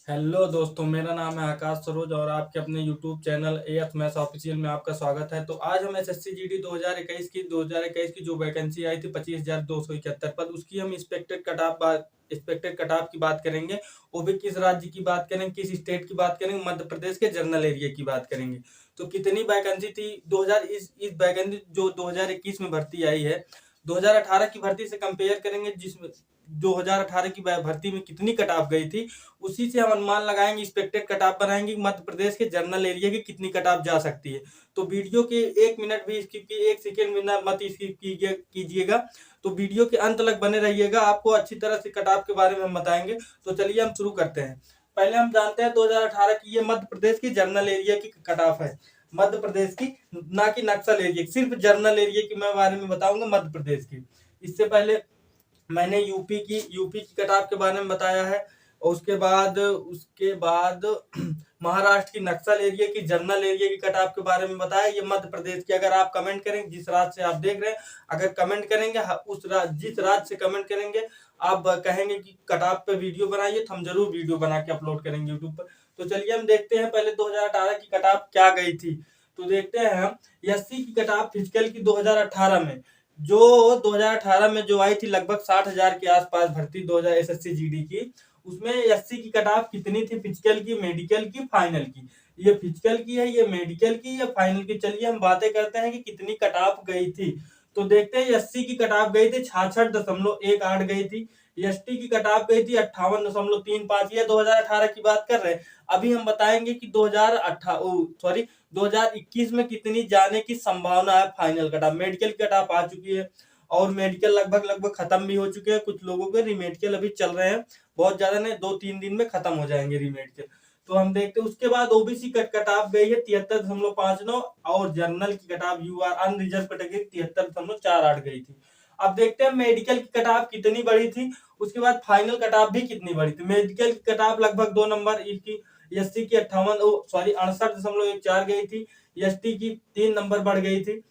Hello दोस्तों, मेरा नाम है आकाश सरोज और आपके अपने यूट्यूब चैनल एएथ मैथ्स ऑफिशियल में आपका स्वागत है। तो आज हम एसएससी जीडी 2021 की जो वैकेंसी आई थी 25,271 पद, उसकी हम एक्सपेक्टेड कट ऑफ की बात करेंगे। वो भी किस राज्य की बात करेंगे, किस स्टेट की बात करेंगे, मध्य प्रदेश के जनरल एरिया की बात करेंगे। तो कितनी वैकेंसी थी 2000 इस वैकेंसी जो 2021 में भर्ती आई है, 2018 की भर्ती से कंपेयर करेंगे, जिसमें 2018 की भर्ती में कितनी कट ऑफ गई थी, उसी से हम अनुमान लगाएंगे, एक्सपेक्टेड कट ऑफ बनाएंगे कि मध्य प्रदेश के जनरल एरिया की कितनी कट ऑफ जा सकती है। तो वीडियो के 1 मिनट भी स्किप की, 1 सेकेंड भी ना मत स्किप कीजिएगा। तो वीडियो के अंत तक बने रहिएगा, आपको अच्छी तरह से कट ऑफ के बारे में हम बताएंगे। तो चलिए हम शुरू करते हैं। पहले हम जानते हैं 2018 की, ये मध्य प्रदेश की जनरल एरिया की कट ऑफ है। मध्य प्रदेश की, ना कि नक्सल एरिया की, सिर्फ जनरल एरिया की मैं बारे में बताऊंगा, मध्य प्रदेश की। इससे पहले मैंने यूपी की कट ऑफ के बारे में बताया है, और उसके बाद महाराष्ट्र की नक्सल एरिया की, जनरल एरिया की कट ऑफ के बारे में बताया। ये मध्य प्रदेश की, अगर आप कमेंट करेंगे जिस राज्य से आप देख रहे हैं, अगर कमेंट करेंगे जिस राज्य से कमेंट करेंगे, आप कहेंगे कि कट ऑफ पे वीडियो बनाइए, तो हम जरूर वीडियो बना के अपलोड करेंगे यूट्यूब पर। तो चलिए हम देखते हैं पहले 2018 की कट ऑफ क्या गई थी। तो देखते हैं हम एससी की कट ऑफ फिजिकल की 2018 में, जो 2018 में जो आई थी, लगभग 60,000 के आसपास भर्ती 2000 एसएससी जीडी की। उसमें एससी की कट ऑफ कितनी थी, फिजिकल की, मेडिकल की, फाइनल की। ये फिजिकल की है, ये मेडिकल की, ये फाइनल की। चलिए हम बातें करते हैं कि कितनी कट ऑफ गई थी। तो देखते हैं, एससी की कट ऑफ गई थी 66.18 गई थी। एसटी की कट ऑफ गई थी 58.35। ये 2018 की बात कर रहे हैं। अभी हम बताएंगे कि 2021 में कितनी जाने की संभावना है। Final cut off, medical cut off आ चुकी है, और मेडिकल लगभग खत्म भी हो चुके हैं। कुछ लोगों के रीमेडिकल अभी चल रहे हैं, बहुत ज्यादा नहीं, 2-3 दिन में खत्म हो जाएंगे रीमेडिकल। तो हम देखते हैं, उसके बाद ओबीसी कट ऑफ गई है 73.59, और जनरल की cut off UR unreserved category 73.48 गई थी। अब देखते हैं मेडिकल की कट ऑफ कितनी बड़ी थी, उसके बाद फाइनल कट ऑफ भी कितनी बड़ी थी। मेडिकल की कट ऑफ लगभग 2 नंबर, इसकी एससी की 68 68.14 गई थी। एसटी की 3 नंबर बढ़ गई थी,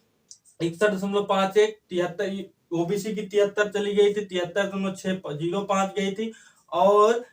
61.51। 73 ओबीसी की 73 चली गई थी, 73.605 गई थी। और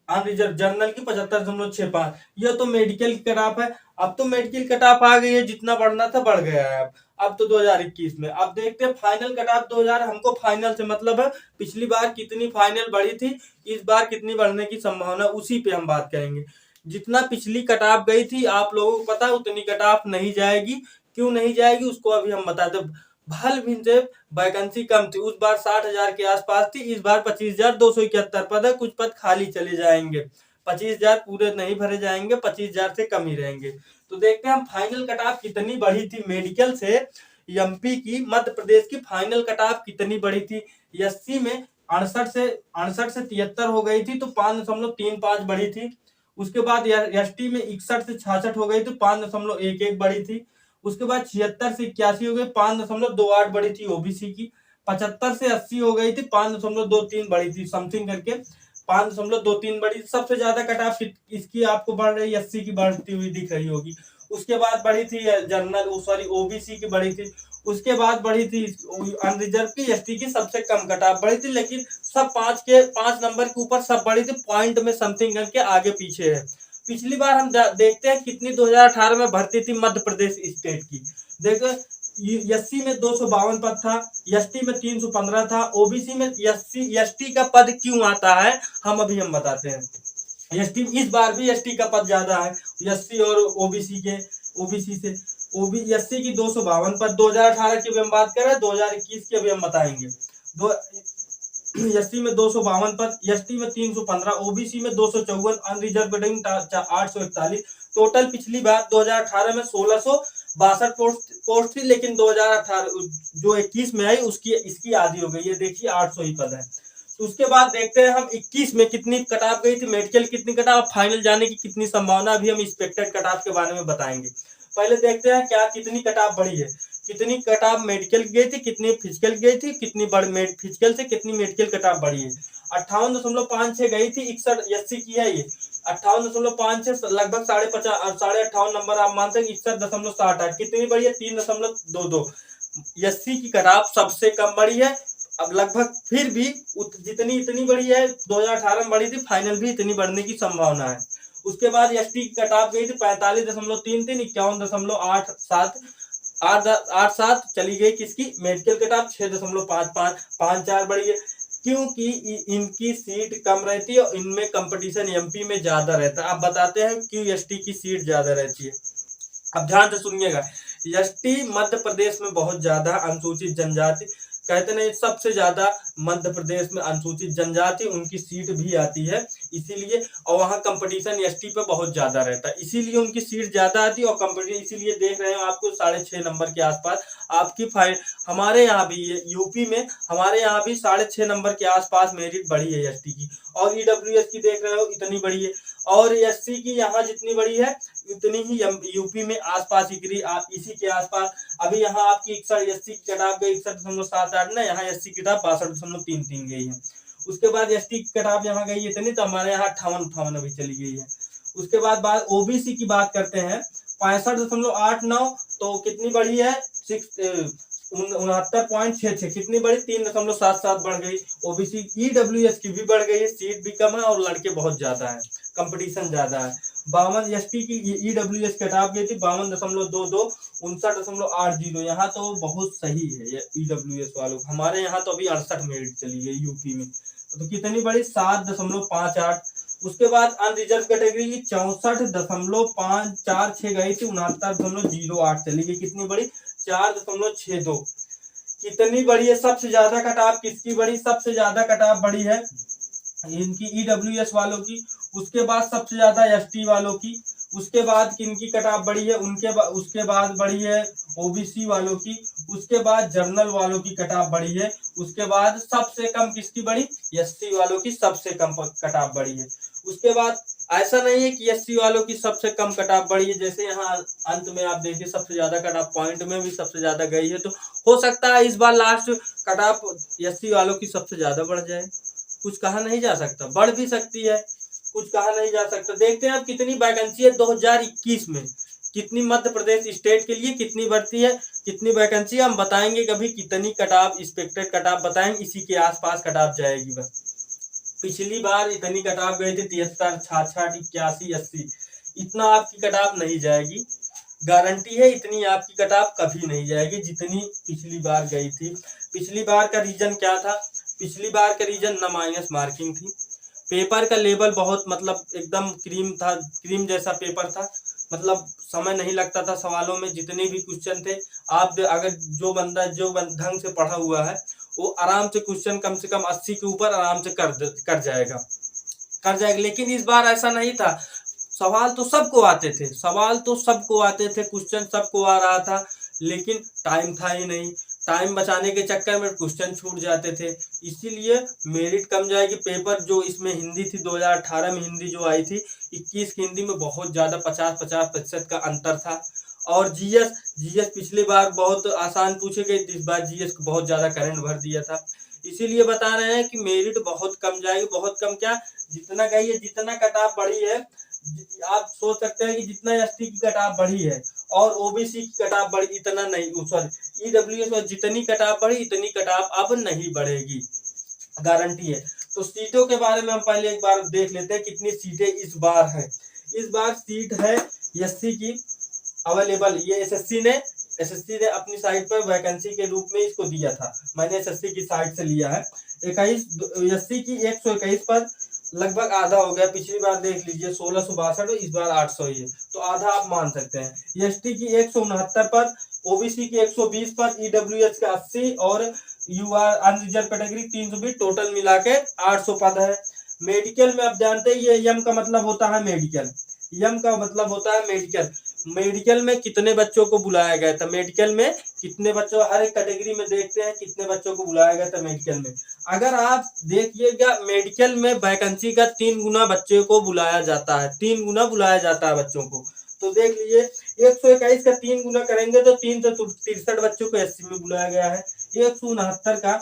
अनरिजर्व जनरल की 75.65। यह तो मेडिकल की कट ऑफ है। अब तो मेडिकल कट ऑफ आ गई है, जितना बढ़ना था बढ़ गया है। अब तो 2021 में, अब देखते हैं फाइनल कट ऑफ 2000। हमको फाइनल से मतलब है, पिछली बार कितनी फाइनल बढ़ी थी, इस बार कितनी बढ़ने की संभावना, उसी पे हम बात करेंगे। जितना पिछली कट ऑफ गई थी, आप लोगों को पता है उतनी कट ऑफ नहीं जाएगी। क्यों नहीं जाएगी, उसको अभी हम बताते हैं। भल भी से वैकेंसी कम थी, उस बार 60,000 के आसपास थी, इस बार 25,271 पद है। कुछ पद खाली चले जाएंगे, 25,000 पूरे नहीं भरे जाएंगे, 25,000 से कम ही रहेंगे। तो देखते हैं हम फाइनल कट ऑफ कितनी बढ़ी थी मेडिकल से। एमपी की, मध्य प्रदेश की फाइनल कट ऑफ कितनी बढ़ी थी। एससी में 68 से 73 हो गई थी, तो 5.35 बढ़ी थी। उसके बाद एसटी में 61 से 66 हो गई थी, 5.11 बढ़ी थी। उसके बाद 76 से 81 हो गई, 5.28 बढ़ी थी ओबीसी की। 75 से 80 हो गई थी, 5.23 बढ़ी थी, समथिंग करके 5.23 बढ़ी। सबसे ज्यादा कट ऑफ इसकी आपको बढ़ रही, 80 की बढ़ती हुई दिख रही होगी। उसके बाद बढ़ी थी ओबीसी की बढ़ी थी। उसके बाद बढ़ी थी अनरिजर्व की, एसटी की सबसे कम कट ऑफ बढ़ी थी। लेकिन सब 5 नंबर के ऊपर सब बढ़ी थी, पॉइंट में समथिंग करके आगे पीछे है। पिछली बार हम देखते हैं कितनी 2018 में भर्ती थी मध्य प्रदेश स्टेट की। देखो, एससी में 252 पद था, एसटी में 315 था, ओबीसी में एसटी का पद क्यों आता है, हम बताते हैं। एसटी इस बार भी एसटी का पद ज्यादा है, एससी और ओबीसी से। एससी की 252 पद 2018 की भी हम बात करें, 2021 की अभी हम बताएंगे। एससी में 252 पद, एसटी में 315, ओबीसी में 254, अनरिजर्व कैटेगरी 841। टोटल पिछली बार 2018 में 1662 पोस्ट थी, लेकिन 2018 जो 21 में आई उसकी इसकी आधी हो गई, ये देखिए 800 ही पद है। तो उसके बाद देखते हैं हम 21 में कितनी कट ऑफ गई थी, मेडिकल कितनी कट ऑफ, फाइनल जाने की कितनी संभावना, अभी हम एक्सपेक्टेड कट ऑफ के बारे में बताएंगे। पहले देखते हैं क्या कितनी कट ऑफ बढ़ी है। कितनी कट ऑफ मेडिकल की गई थी, कितनी फिजिकल गई थी, कितनी फिजिकल से कितनी मेडिकल कट ऑफ बढ़ी है। 58.56 गई थी, 61 एससी की है ये। 58.56 लगभग 58.5 नंबर आप मानते हैं। 61.68 कितनी बढ़ी है, 3.22। एससी की कट ऑफ सबसे कम बढ़ी है, अब लगभग फिर भी जितनी इतनी बड़ी है 2018 में बढ़ी थी, फाइनल भी इतनी बढ़ने की संभावना है। उसके बाद एसटी की कटाप गई थी 45.33, 51.87, 8.87 चली गई किसकी, मेडिकल कटाप 6.55 बढ़ी है, क्योंकि इनकी सीट कम रहती है और इनमें कंपटीशन एमपी में ज्यादा रहता है। अब बताते हैं क्यों एसटी की सीट ज्यादा रहती है। अब ध्यान से सुनिएगा, एसटी मध्य प्रदेश में बहुत ज्यादा, अनुसूचित जनजाति कहते नहीं, सबसे ज्यादा मध्य प्रदेश में अनुसूचित जनजाति, उनकी सीट भी आती है इसीलिए, और वहाँ कंपटीशन एसटी पे बहुत ज्यादा रहता है, इसीलिए उनकी सीट ज्यादा आती है और कंपटीशन, इसीलिए देख रहे हो आपको 6.5 नंबर के आसपास आपकी फाइल। हमारे यहाँ भी यूपी में, हमारे यहाँ भी 6.5 नंबर के आसपास मेरिट बढ़ी है एसटी की, और ईडब्ल्यूएस की देख रहे हो इतनी बड़ी है, और एससी की यहाँ जितनी बड़ी है उतनी ही यूपी में आसपास इसी के आसपास। अभी यहाँ आपकी 61 एससी की कटाप गई 61.78 ना, यहाँ एससी की कटाप 62.33 गई है। उसके बाद एसटी की कटाप यहाँ गई इतनी, तो हमारे यहाँ 58 अभी चली गई है। उसके बाद ओबीसी की बात करते हैं 65.89, तो कितनी बढ़ी है 69.66, कितनी बढ़ी 3.77 बढ़ गई। ओबीसी ईडब्ल्यूएस की भी बढ़ गई है, सीट भी कम है और लड़के बहुत ज्यादा है, कंपटीशन ज्यादा है। 52 एसटी की ईडब्ल्यूएस कटाप गई थी 52.22, 59.80, यहाँ तो बहुत सही है ये ईडब्ल्यूएस वालों। हमारे यहाँ तो अभी 68 मेरिट चली गई यूपी में, तो कितनी बड़ी 7.58। उसके बाद अनरिजर्व कैटेगरी की 64.546 गई थी, 69.08 चली गई, कितनी बड़ी 4.62। कितनी बड़ी है, सबसे ज्यादा कटाप किसकी बड़ी, सबसे ज्यादा कटाप बड़ी है इनकी ईडब्ल्यूएस वालों की, उसके बाद सबसे ज्यादा एसटी वालों की, उसके बाद किनकी कटाप बड़ी है, उसके बाद बड़ी है ओबीसी वालों की, उसके बाद जर्नल वालों की कटाप बड़ी है, उसके बाद सबसे कम किसकी बड़ी, एससी वालों की सबसे कम कटाप बड़ी है। उसके बाद ऐसा नहीं है कि एससी वालों की सबसे कम कटाप बड़ी है, जैसे यहाँ अंत में आप देखिए सबसे ज्यादा कटाप पॉइंट में भी सबसे ज्यादा गई है, तो हो सकता है इस बार लास्ट कटाप एससी वालों की सबसे ज्यादा बढ़ जाए, कुछ कहा नहीं जा सकता, बढ़ भी सकती है, कुछ कहा नहीं जा सकता। देखते हैं अब कितनी वैकेंसी है 2021 में, कितनी मध्य प्रदेश स्टेट के लिए कितनी भर्ती है, कितनी वैकेंसी हम बताएंगे, कभी कितनी कटाप एक्सपेक्टेड कटाप बताएंगे, इसी के आसपास कटाप जाएगी बस। पिछली बार इतनी कटाप गई थी 73, 66, 81, 80, इतना आपकी कटाप नहीं जाएगी, गारंटी है इतनी आपकी कटाप कभी नहीं जाएगी जितनी पिछली बार गई थी। पिछली बार का रीजन क्या था, पिछली बार का रीजन न माइनस मार्किंग थी, पेपर का लेवल बहुत मतलब एकदम क्रीम था, क्रीम जैसा पेपर था, मतलब समय नहीं लगता था सवालों में, जितने भी क्वेश्चन थे आप अगर जो ढंग से पढ़ा हुआ है वो आराम से क्वेश्चन कम से कम 80 के ऊपर आराम से कर जाएगा। लेकिन इस बार ऐसा नहीं था, सवाल तो सबको आते थे, क्वेश्चन सबको आ रहा था, लेकिन टाइम था ही नहीं, टाइम बचाने के चक्कर में क्वेश्चन छूट जाते थे, इसीलिए मेरिट कम जाएगी। पेपर जो इसमें हिंदी थी 2018 में हिंदी जो आई थी 21 की हिंदी में बहुत ज्यादा 50% का अंतर था। और जीएस पिछली बार बहुत आसान पूछे गए, इस बार जीएस को बहुत ज्यादा करंट भर दिया था, इसीलिए बता रहे हैं कि मेरिट बहुत कम जाएगी, बहुत कम क्या, जितना गई है, जितना कटाप बढ़ी है, आप सोच सकते हैं कि जितना एसटी की कटाप बढ़ी है और ओबीसी की कटाप बढ़ी, इतना नहीं, सॉरी ईडब्ल्यूएस और जितनी कटाप बढ़ी इतनी कटाप अब नहीं बढ़ेगी, गारंटी है। तो सीटों के बारे में हम पहले एक बार देख लेते हैं कितनी सीटें इस बार है। इस बार सीट है एससी की अवेलेबल, ये एसएससी ने अपनी साइट पर वैकेंसी के रूप में इसको दिया था, मैंने एसएससी की साइट से लिया है। 21 एससी की 121 पर लगभग आधा हो गया, पिछली बार देख लीजिए 1662, इस बार 800 ही है, तो आधा आप मान सकते हैं। एसटी की 169 पर, ओबीसी की 120 पर, ईडब्ल्यूएस का 80 और यूआर अनरिजर्व कैटेगरी 320, टोटल मिला के 800 पद है। मेडिकल में आप जानते हैं ये यम का मतलब होता है मेडिकल, यम का मतलब होता है मेडिकल। मेडिकल में कितने बच्चों को बुलाया गया था, मेडिकल में कितने बच्चों, हर एक कैटेगरी में देखते हैं कितने बच्चों को बुलाया गया था मेडिकल में। अगर आप देखिएगा मेडिकल में वैकेंसी का 3 गुना बच्चे को बुलाया जाता है, 3 गुना बुलाया जाता है बच्चों को, तो देख लीजिए 121 का 3 गुना करेंगे तो 363 बच्चों को एससी में बुलाया गया है। 169 का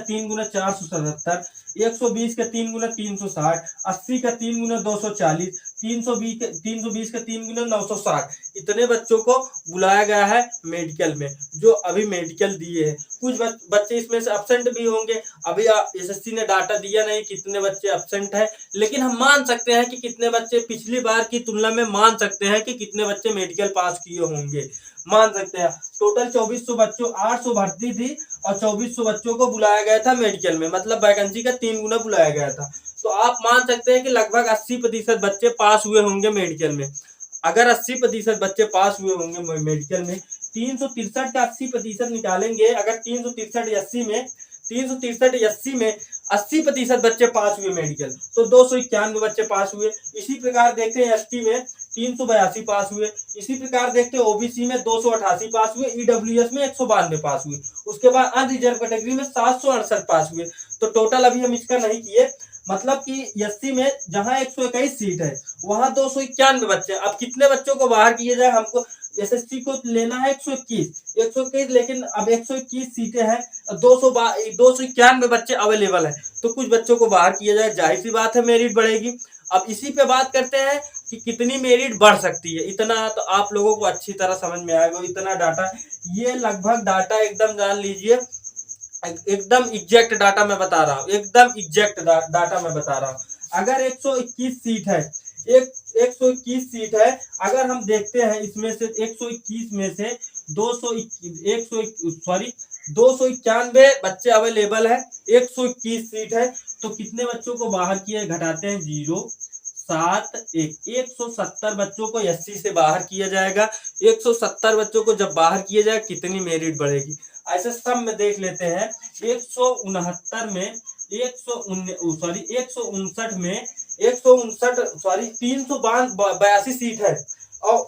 3 गुना 477, 120 का 3 गुना 360, 80 का 3 गुना 240, 320 का 3 गुना 960। इतने बच्चों को बुलाया गया है मेडिकल में, जो अभी मेडिकल दिए हैं। कुछ बच्चे इसमें से एब्सेंट भी होंगे। अभी एसएससी ने डाटा दिया नहीं कितने बच्चे एब्सेंट हैं, लेकिन हम मान सकते हैं कि कितने बच्चे पिछली बार की तुलना में मान सकते हैं कि कितने बच्चे मेडिकल पास किए होंगे, मान सकते हैं। टोटल 2400 बच्चों 800 भर्ती थी और 2400 बच्चों को बुलाया गया था मेडिकल में, मतलब वैकेंसी का 3 गुना बुलाया गया था। तो आप मान सकते हैं कि लगभग 80% बच्चे पास हुए होंगे मेडिकल में। अगर 80% बच्चे पास हुए होंगे मेडिकल में, 363 का 80% निकालेंगे। अगर 363 में 80% बच्चे पास हुए मेडिकल, तो 291 बच्चे पास हुए। इसी प्रकार देखते हैं एसटी में 382 पास हुए। इसी प्रकार देखते हैं ओबीसी में 288 पास हुए, ईडब्ल्यूएस में 192 पास हुए। उसके बाद अनरिजर्व कैटेगरी में 768 पास हुए। तो टोटल अभी हम इसका नहीं किए, मतलब कि एससी में जहां 121 सीट है वहां 291 बच्चे। अब कितने बच्चों को बाहर किए जाए, हमको एसएससी को लेना है 121, लेकिन अब 121 सीटें हैं, 291 बच्चे अवेलेबल है, तो कुछ बच्चों को बाहर किया जाए, जाहिर सी बात है मेरिट बढ़ेगी। अब इसी पे बात करते हैं कि कितनी मेरिट बढ़ सकती है। इतना तो आप लोगों को अच्छी तरह समझ में आएगा, इतना डाटा, ये लगभग डाटा एकदम जान लीजिए, एकदम एग्जैक्ट डाटा मैं बता रहा हूँ, एकदम एग्जैक्ट डाटा मैं बता रहा हूँ। अगर 121 सीट है, 121 सीट है, अगर हम देखते हैं इसमें से 121 में से 291 बच्चे अवेलेबल है, 121 सीट है, तो कितने बच्चों को बाहर किया, घटाते हैं 170 बच्चों को एससी से बाहर किया जाएगा। 170 बच्चों को जब बाहर किया जाए कितनी मेरिट बढ़ेगी, ऐसे सब में देख लेते हैं। 169 में 159 में 382 सीट है, और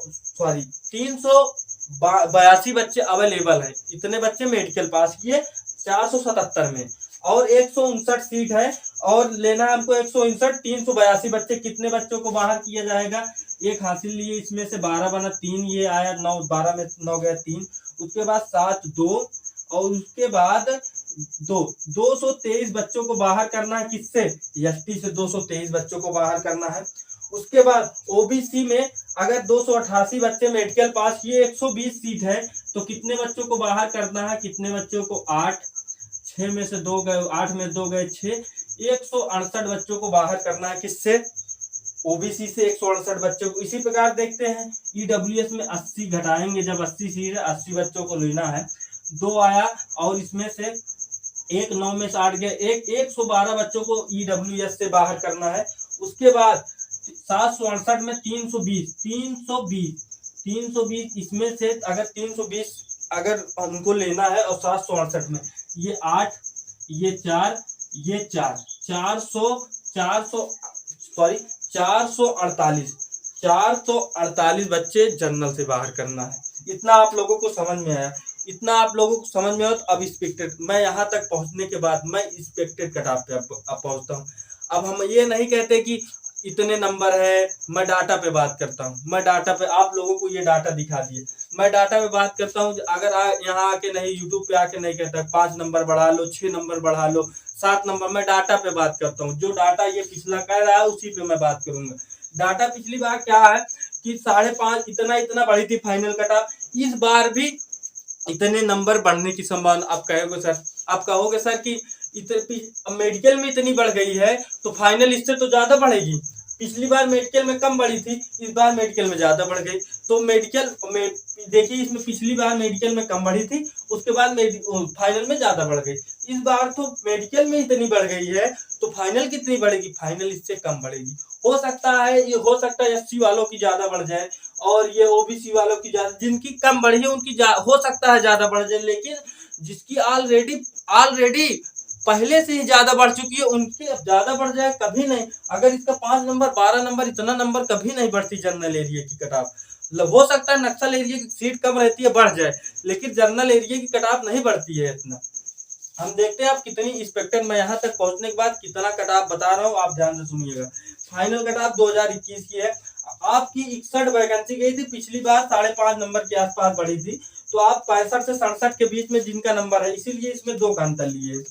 382 बच्चे अवेलेबल है। इतने बच्चे मेडिकल पास किए 477 में, और 159 सीट है, और लेना है हमको 159, 382 बच्चे, कितने बच्चों को बाहर किया जाएगा, एक हासिल लिए, इसमें से 12 बना 3, ये आया 9, 12 में 9 गया 3, उसके बाद 7 2, और उसके बाद 223 बच्चों को बाहर करना है, किससे, एसटी से 223 बच्चों को बाहर करना है। उसके बाद ओबीसी में अगर 288 बच्चे मेडिकल पास किए, 120 सीट है, तो कितने बच्चों को बाहर करना है, कितने बच्चों को, 8, 6 में से 2 गए, 8 में 2 गए 6, 168 बच्चों को बाहर करना है, किससे, ओबीसी से 168 बच्चों को। इसी प्रकार देखते हैं ईडब्ल्यूएस में 80 घटाएंगे, जब 80 सीट है 80 बच्चों को लेना है, 2 आया, और इसमें से 1 9 में से 8 गए, 112 बच्चों को ईडब्ल्यूएस से बाहर करना है। उसके बाद 768 में 320 इसमें से अगर 320 अगर हमको लेना है, और 768 में ये 8, ये 4, ये 448 बच्चे जनरल से बाहर करना है। इतना आप लोगों को समझ में आया, इतना आप लोगों को समझ में आया। तो अब एक्सपेक्टेड, मैं यहाँ तक पहुँचने के बाद मैं एक्सपेक्टेड कट ऑफ पे अब पहुँचता हूँ। अब हम ये नहीं कहते कि इतने नंबर है, मैं डाटा पे बात करता हूँ, मैं डाटा पे आप लोगों को ये डाटा दिखा दिए, मैं डाटा पे बात करता हूँ। अगर यहाँ आके नहीं, यूट्यूब पे आके नहीं कहता 5 नंबर बढ़ा लो, 6 नंबर बढ़ा लो, 7 नंबर, मैं डाटा पे बात करता हूँ। जो डाटा ये पिछला कह रहा है उसी पे मैं बात करूंगा। डाटा पिछली बार क्या है कि 5.5 इतना बढ़ी थी फाइनल कट ऑफ, इस बार भी इतने नंबर बढ़ने की संभावना। आप कहोगे सर कि मेडिकल में इतनी बढ़ गई है तो फाइनल इससे तो ज्यादा बढ़ेगी। पिछली बार मेडिकल में कम बढ़ी थी, इस बार मेडिकल में ज्यादा बढ़ गई। तो मेडिकल में देखिए, इसमें पिछली बार मेडिकल में कम बढ़ी थी, उसके बाद फाइनल में ज्यादा बढ़ गई। इस बार तो मेडिकल में इतनी बढ़ गई है तो फाइनल कितनी बढ़ेगी, फाइनल इससे कम बढ़ेगी। हो सकता है एससी वालों की ज्यादा बढ़ जाए, और ये ओबीसी वालों की ज्यादा, जिनकी कम बढ़ी है उनकी हो सकता है ज्यादा बढ़ जाए, लेकिन जिसकी ऑलरेडी पहले से ही ज्यादा बढ़ चुकी है उनकी अब ज्यादा बढ़ जाए कभी नहीं। अगर इसका 5 नंबर 12 नंबर इतना नंबर कभी नहीं बढ़ती जनरल एरिया की कट ऑफ। हो सकता है नक्सल एरिया की सीट कम रहती है, बढ़ जाए, लेकिन जनरल एरिया की कट ऑफ नहीं बढ़ती है इतना। हम देखते हैं आप कितनी एक्सपेक्टेड, मैं यहाँ तक पहुंचने के बाद कितना कट ऑफ बता रहा हूँ, आप ध्यान से सुनिएगा। फाइनल कट ऑफ 2021 की है, आपकी 61 वैकेंसी गई थी, पिछली बार 5.5 नंबर के आसपास बढ़ी थी। तो आप 65 से 67 के बीच में जिनका नंबर है, इसीलिए इसमें 2 का अंतर लिए।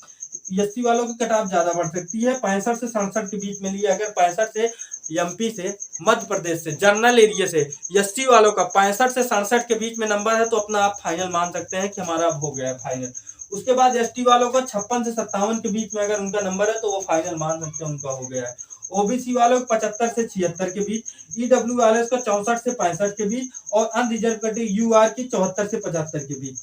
एससी वालों की कट ऑफ ज्यादा बढ़ सकती है, 65 से 67 के बीच में लिया। अगर 65 से एमपी से, मध्य प्रदेश से, जनरल एरिया से एससी वालों का 65 से 67 के बीच में नंबर है तो अपना आप फाइनल मान सकते हैं कि हमारा अब हो गया है फाइनल। उसके बाद एसटी वालों का 56 से 57 के बीच में अगर उनका नंबर है तो वो फाइनल मान सकते हैं उनका हो गया है। ओबीसी वालों को 75 से 76 के बीच, ईडब्ल्यू वाले को 64 से 65 के बीच, और अनरिजर्व कैटेगरी यूआर की 74 से 75 के बीच।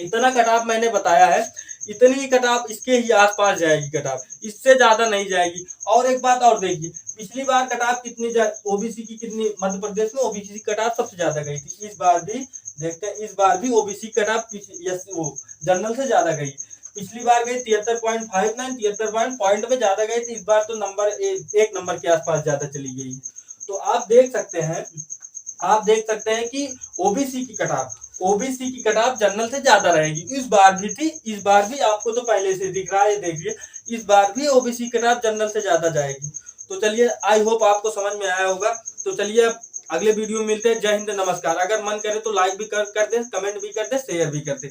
इतना कट ऑफ मैंने बताया है, इतनी कट ऑफ इसके ही आसपास जाएगी कट ऑफ, इससे ज्यादा नहीं जाएगी। और एक बात और देखिए, पिछली बार कट ऑफ कितनी ओबीसी की कितनी, मध्य प्रदेश में ओबीसी की कट ऑफ सबसे ज्यादा गई थी। इस बार भी देखते हैं, इस बार भी ओबीसी कट ऑफ जनरल से ज्यादा गई। पिछली बार गई 73.59, 73 पॉइंट में ज्यादा गई थी। इस बार तो नंबर एक नंबर के आसपास ज्यादा चली गई है। तो आप देख सकते हैं कि ओबीसी की कट ऑफ जनरल से ज्यादा रहेगी। इस बार भी थी, इस बार भी आपको तो पहले से दिख रहा है, देखिए इस बार भी ओबीसी कट ऑफ जनरल से ज्यादा जाएगी। तो चलिए, आई होप आपको समझ में आया होगा। तो चलिए अब अगले वीडियो में मिलते हैं। जय हिंद, नमस्कार। अगर मन करे तो लाइक भी कर दे, कमेंट भी कर दे, शेयर भी कर दे।